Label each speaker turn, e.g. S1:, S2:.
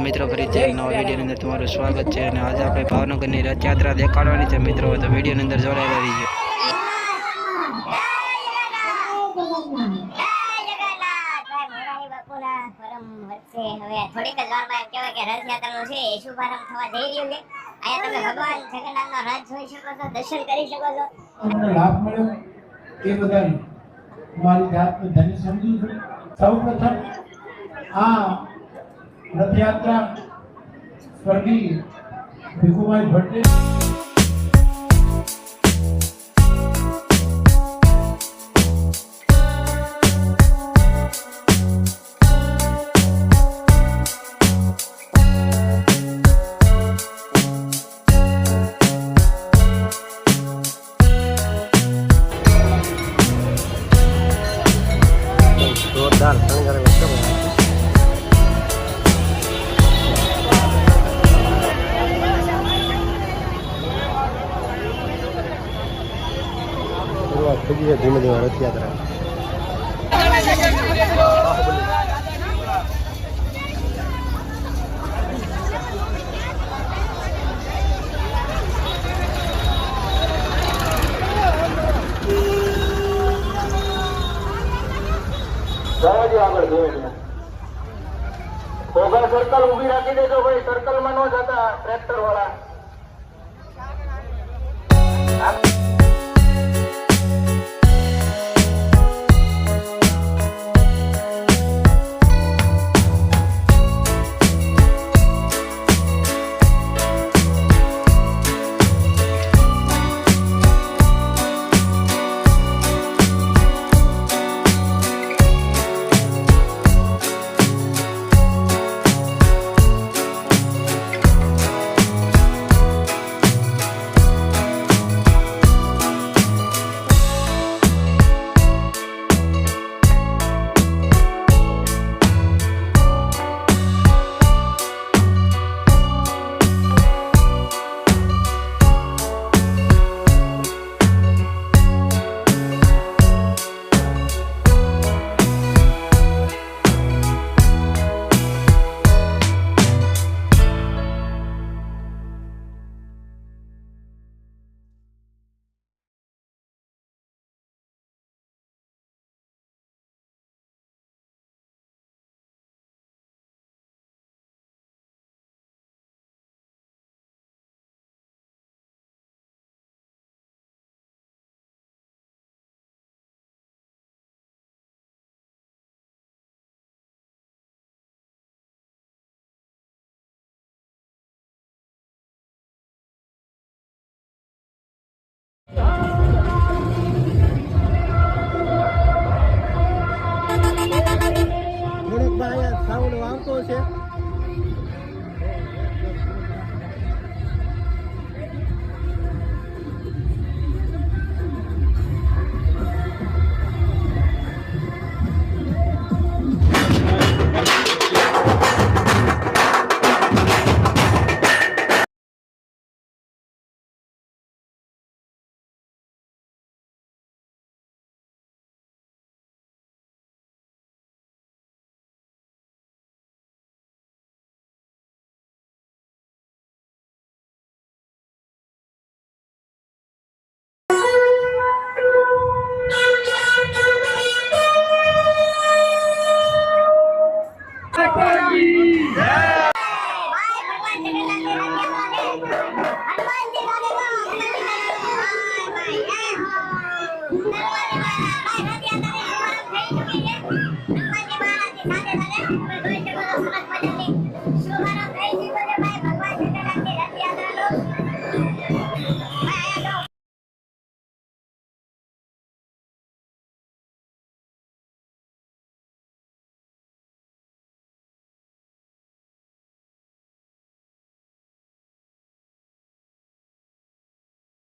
S1: મિત્રો ફરીથી એક નવા વિડીયોની અંદર તમારું સ્વાગત છે અને આજે આપણે ભાવનગરની રથયાત્રા દેખાડવાની છે મિત્રો, તો વિડીયોની અંદર જોડાયેલા રહીજો.
S2: હવે થોડીક જ વારમાં કહેવાય કે રથયાત્રાનો છે એ શુભારંભ થવા જઈ રહ્યો છે. અહીંયા તમે ભગવાન જગન્નાથનો રથ જોઈ શકો છો, દર્શન કરી શકો છો.
S3: અમને લાભ મળ્યો એ બદલ મારી જાતને ધન્ય સમજું છું. સૌપ્રથમ આ રથયાત્રા સ્વર્ગીય ભીખુભાઈ ભટ્ટે
S4: जोरदार शनिवार धीमे धीमे रथयात्रा
S5: આગળ જોઈને ઘોઘા સર્કલ ઉભી રાખી દેજો ભાઈ, સર્કલ માં ન જતા ટ્રેક્ટર વાળા.
S4: સાઉન્ડ આવતો છે.
S2: હનુમાનજી